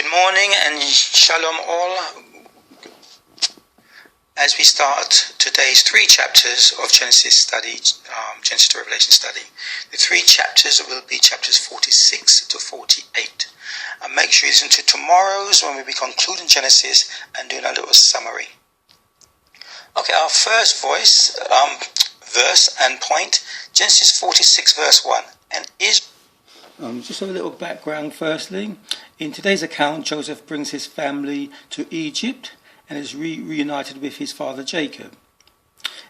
Good morning and shalom all. As we start today's 3 chapters of Genesis study, Genesis to Revelation study, the 3 chapters will be chapters 46 to 48. And make sure you listen to tomorrow's when we'll be concluding Genesis and doing a little summary. Okay, our first verse and point, Genesis 46 verse 1. And Just a little background firstly. In today's account, Joseph brings his family to Egypt and is reunited with his father Jacob.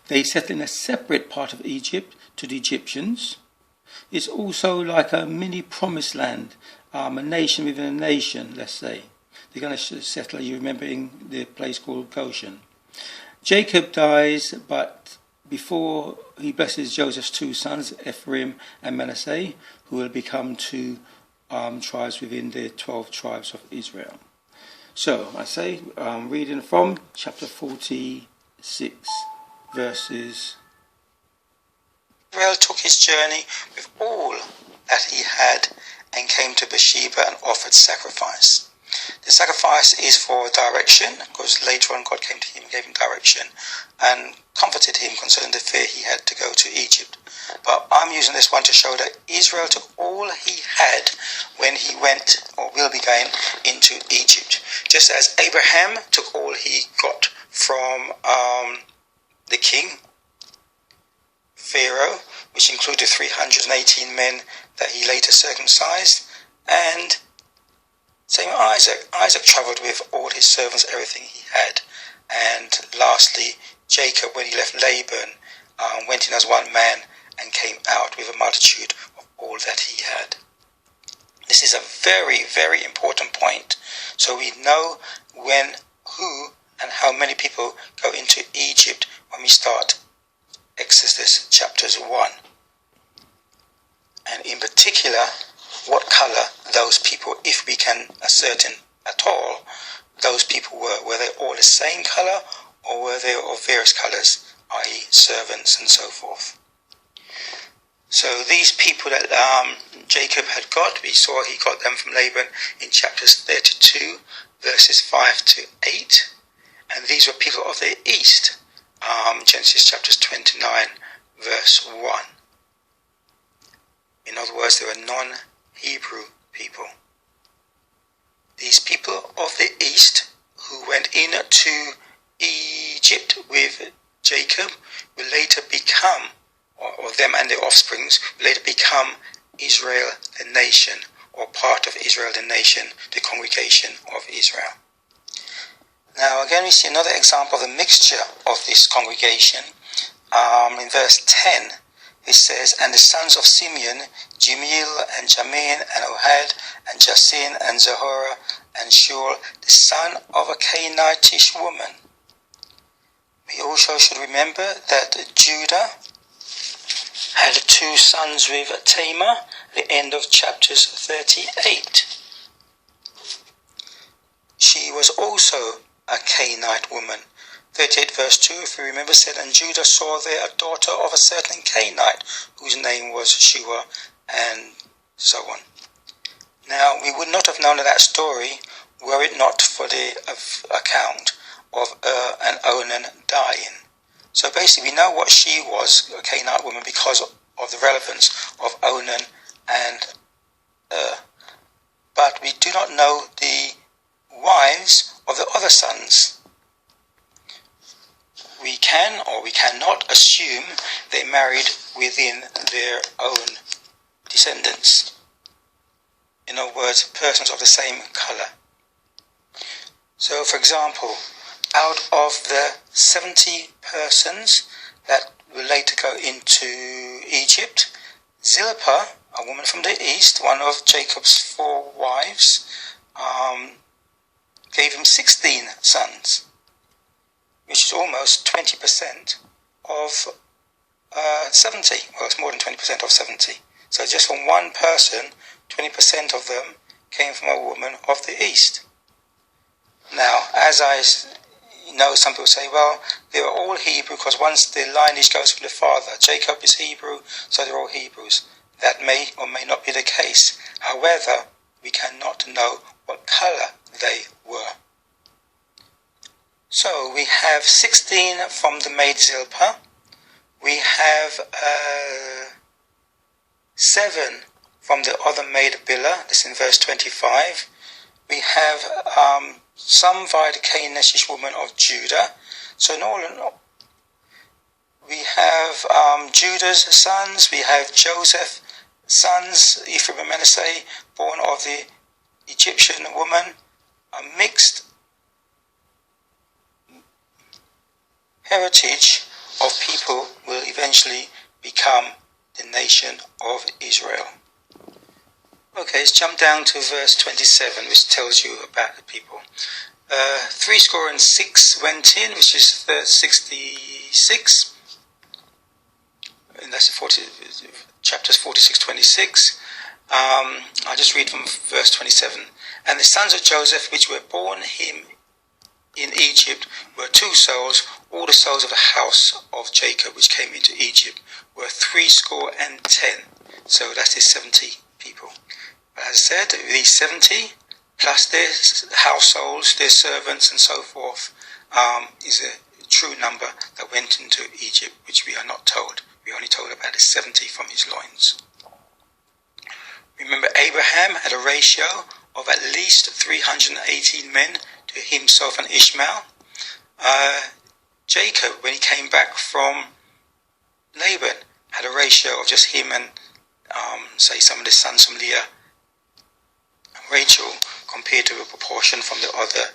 They settle in a separate part of Egypt to the Egyptians. It's also like a mini promised land, a nation within a nation, let's say. They're going to settle, you remember, in the place called Goshen. Jacob dies, but before he blesses Joseph's 2 sons, Ephraim and Manasseh, who will become 2 tribes within the 12 tribes of Israel. So, I say, reading from chapter 46, verses... Israel took his journey with all that he had and came to Beersheba and offered sacrifice. The sacrifice is for direction, because later on God came to him and gave him direction and comforted him concerning the fear he had to go to Egypt. But I'm using this one to show that Israel took all he had when he went, or will be going, into Egypt. Just as Abraham took all he got from the king, Pharaoh, which included 318 men that he later circumcised, and same Isaac. Isaac travelled with all his servants, everything he had. And lastly, Jacob, when he left Laban, went in as one man and came out with a multitude of all that he had. This is a very, very important point. So we know when, who, and how many people go into Egypt when we start Exodus chapters 1. And in particular, what colour those people, if we can ascertain at all, those people were. Were they all the same colour, or were they of various colours, i.e. servants and so forth? So these people that Jacob had got, we saw he got them from Laban in chapters 32, verses 5 to 8. And these were people of the east, Genesis chapters 29, verse 1. In other words, they were non-Hebrew people. These people of the east who went into Egypt with Jacob will later become, or them and their offsprings, will later become Israel the nation, or part of Israel the nation, the congregation of Israel. Now again we see another example of the mixture of this congregation. In verse 10 it says, and the sons of Simeon, Jemiel and Jamin and Ohad and Jasin and Zahora and Shul, the son of a Canaanitish woman. We also should remember that Judah had 2 sons with Tamar, the end of chapters 38. She was also a Canaanite woman. 38 verse 2, if you remember, said, and Judah saw there a daughter of a certain Canaanite, whose name was Shua, and so on. Now, we would not have known of that story were it not for the account of and Onan dying. So basically we know what she was, a Canaanite woman, because of the relevance of Onan and but we do not know the wives of the other sons. We can or we cannot assume they married within their own descendants. In other words, persons of the same colour. So, for example, out of the 70 persons that will later go into Egypt, Zilpah, a woman from the east, one of Jacob's 4 wives, gave him 16 sons, which is almost 20% of 70. Well, it's more than 20% of 70. So just from one person, 20% of them came from a woman of the east. Now, as I know, some people say, well, they were all Hebrew because once the lineage goes from the father, Jacob is Hebrew, so they're all Hebrews. That may or may not be the case. However, we cannot know what colour they were. So we have 16 from the maid Zilpah. We have 7 from the other maid Bilhah. This in verse 25. We have some via the Canaanitish woman of Judah. So in all, we have Judah's sons. We have Joseph's sons, Ephraim and Manasseh, born of the Egyptian woman. A mixed heritage of people will eventually become the nation of Israel. Okay, let's jump down to verse 27, which tells you about the people. 66 went in, which is 66, and that's chapters 46-26. I'll just read from verse 27. And the sons of Joseph, which were born him in Egypt, were 2 souls. All the souls of the house of Jacob, which came into Egypt, were 70. So that is 70 people. As I said, these 70 plus their households, their servants, and so forth, is a true number that went into Egypt, which we are not told. We are only told about the 70 from his loins. Remember, Abraham had a ratio of at least 318 men to himself and Ishmael. Jacob, when he came back from Laban, had a ratio of just him and, say, some of the sons from Leah and Rachel, compared to a proportion from the other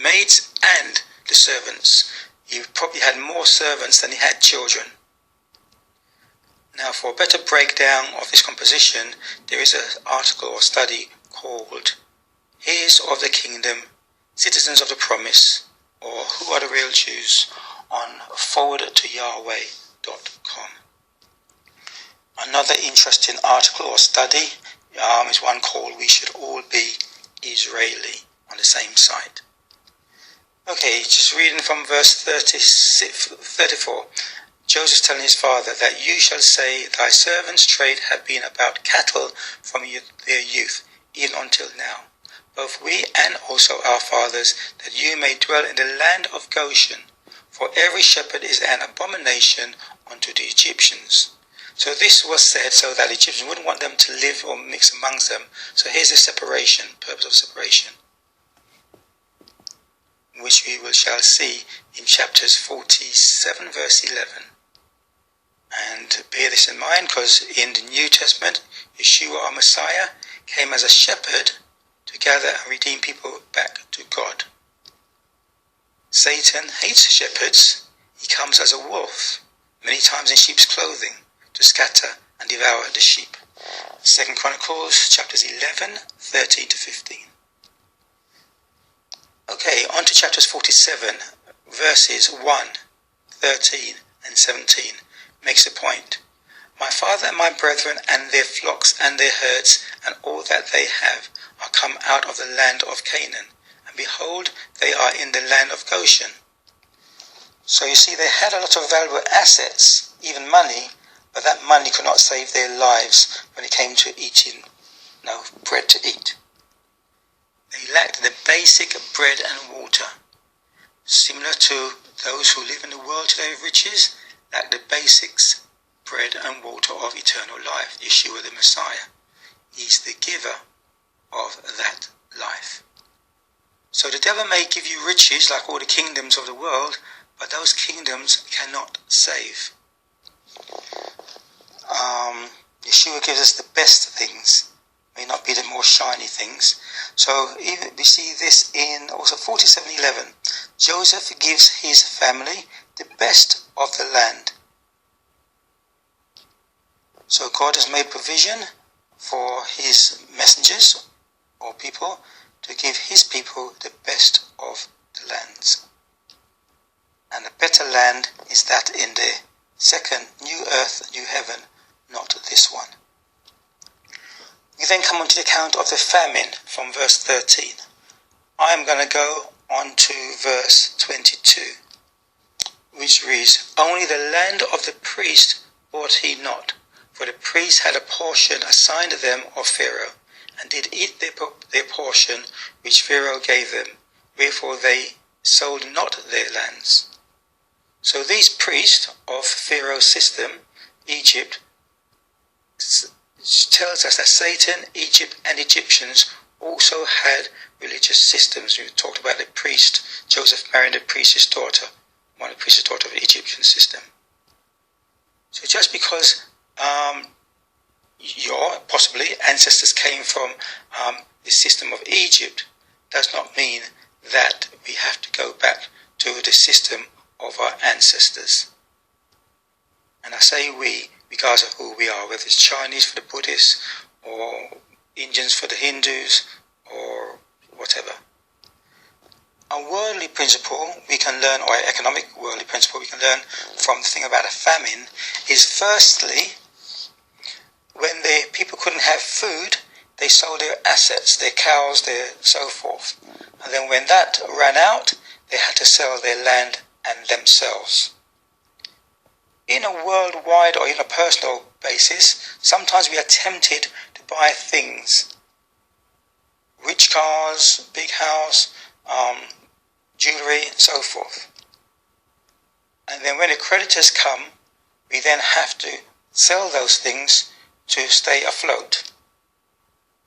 maids and the servants. He probably had more servants than he had children. Now, for a better breakdown of this composition, there is an article or study called Heirs of the Kingdom, Citizens of the Promise, or Who Are the Real Jews, on forwardtoyahweh.com. Another interesting article or study is one called We Should All Be Israeli, on the same site. Okay, just reading from verse 34. Joseph telling his father that you shall say, thy servants' trade have been about cattle from their youth, even until now, both we and also our fathers, that you may dwell in the land of Goshen. For every shepherd is an abomination unto the Egyptians. So this was said so that the Egyptians wouldn't want them to live or mix amongst them. So here's the separation, purpose of separation, which we shall see in chapters 47 verse 11. And bear this in mind, because in the New Testament, Yeshua our Messiah came as a shepherd to gather and redeem people back to God. Satan hates shepherds. He comes as a wolf, many times in sheep's clothing, to scatter and devour the sheep. 2 Chronicles chapters 11, 13 to 15. Okay, on to chapters 47, verses 1, 13 and 17. Makes a point. My father and my brethren and their flocks and their herds and all that they have are come out of the land of Canaan, and behold, they are in the land of Goshen. So you see, they had a lot of valuable assets, even money, but that money could not save their lives when it came to eating bread to eat. They lacked the basic bread and water. Similar to those who live in the world today with riches, lack the basics, bread and water of eternal life. Yeshua the Messiah. He's the giver of that life. So the devil may give you riches like all the kingdoms of the world, but those kingdoms cannot save. Yeshua gives us the best things, may not be the more shiny things. So even we see this in also 47:11. Joseph gives his family the best of the land. So God has made provision for his messengers or people to give his people the best of the lands. And the better land is that in the second new earth, new heaven, not this one. We then come on to the account of the famine from verse 13. I am going to go on to verse 22, which reads, Only the land of the priest bought he not, for the priest had a portion assigned to them of Pharaoh, and did eat their portion which Pharaoh gave them, wherefore they sold not their lands. So these priests of Pharaoh's system, Egypt, tells us that Satan, Egypt and Egyptians also had religious systems. We talked about the priest, Joseph marrying the priest's daughter, one of the priest's daughter of the Egyptian system. So just because your possibly ancestors came from the system of Egypt does not mean that we have to go back to the system of our ancestors. And I say we, regardless of who we are, whether it's Chinese for the Buddhists or Indians for the Hindus or whatever. A worldly principle we can learn, or an economic worldly principle we can learn from the thing about a famine is, firstly, when the people couldn't have food, they sold their assets, their cows, their so forth. And then when that ran out, they had to sell their land and themselves. In a worldwide or in a personal basis, sometimes we are tempted to buy things. Rich cars, big house, jewellery and so forth. And then when the creditors come, we then have to sell those things to stay afloat.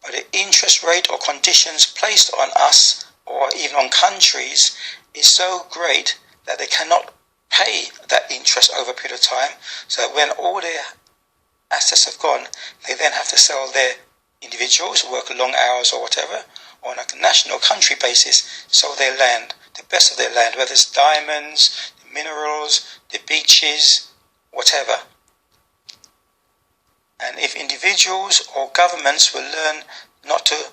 But the interest rate or conditions placed on us or even on countries is so great that they cannot pay that interest over a period of time, so that when all their assets have gone, they then have to sell their individuals, work long hours or whatever, or on a national country basis, sell their land, the best of their land, whether it's diamonds, the minerals, the beaches, whatever. And if individuals or governments will learn not to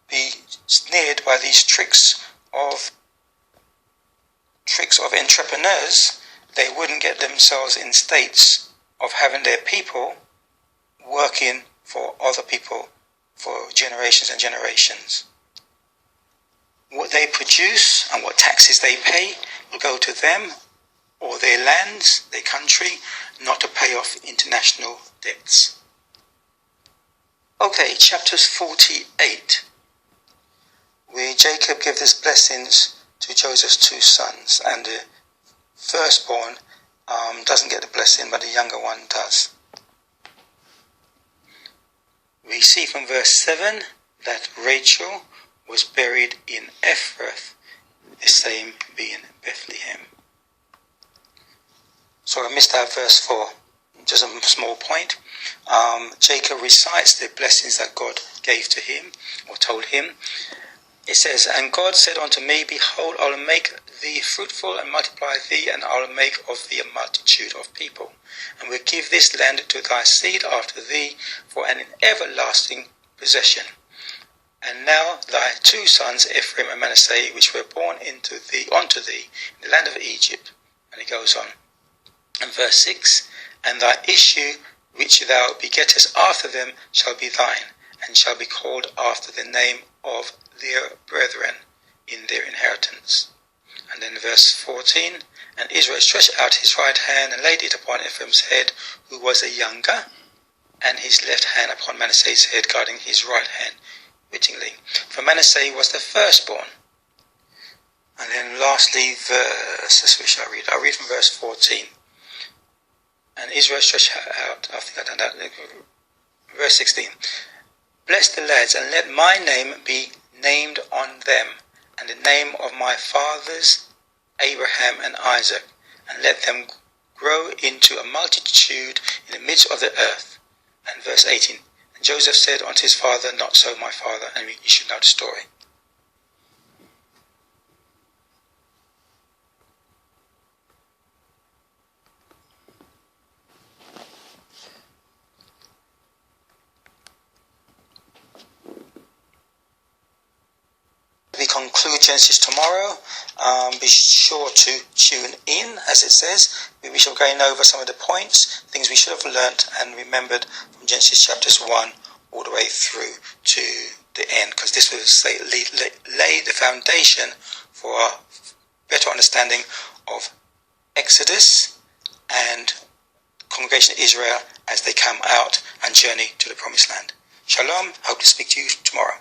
be snared by these tricks of entrepreneurs, they wouldn't get themselves in states of having their people working for other people for generations and generations. What they produce and what taxes they pay will go to them or their lands, their country, not to pay off international debts. Okay, chapters 48, where Jacob gives his blessings to Joseph's two sons, and the firstborn doesn't get the blessing, but the younger one does. We see from verse 7 that Rachel was buried in Ephrath, the same being Bethlehem. So I missed out verse 4, just a small point. Jacob recites the blessings that God gave to him, or told him. It says, "And God said unto me, Behold, I will make thee fruitful and multiply thee, and I will make of thee a multitude of people, and will give this land to thy seed after thee for an everlasting possession. And now thy two sons, Ephraim and Manasseh, which were born unto thee in the land of Egypt." And it goes on. And verse 6, "And thy issue which thou begettest after them shall be thine, and shall be called after the name of their brethren in their inheritance." And then verse 14, "And Israel stretched out his right hand and laid it upon Ephraim's head, who was the younger, and his left hand upon Manasseh's head, guarding his right hand wittingly. For Manasseh was the firstborn." And then lastly, verses which I read. I'll read from verse 14. "And Israel stretched out," I think I've done that, verse 16. "Bless the lads, and let my name be named on them, and the name of my fathers Abraham and Isaac, and let them grow into a multitude in the midst of the earth." And verse 18, "And Joseph said unto his father, Not so, my father," and you should know the story. We conclude Genesis tomorrow. Be sure to tune in, as it says. We shall go over some of the points, things we should have learnt and remembered from Genesis chapters 1 all the way through to the end, because this will lay the foundation for a better understanding of Exodus and congregation of Israel as they come out and journey to the Promised Land. Shalom. Hope to speak to you tomorrow.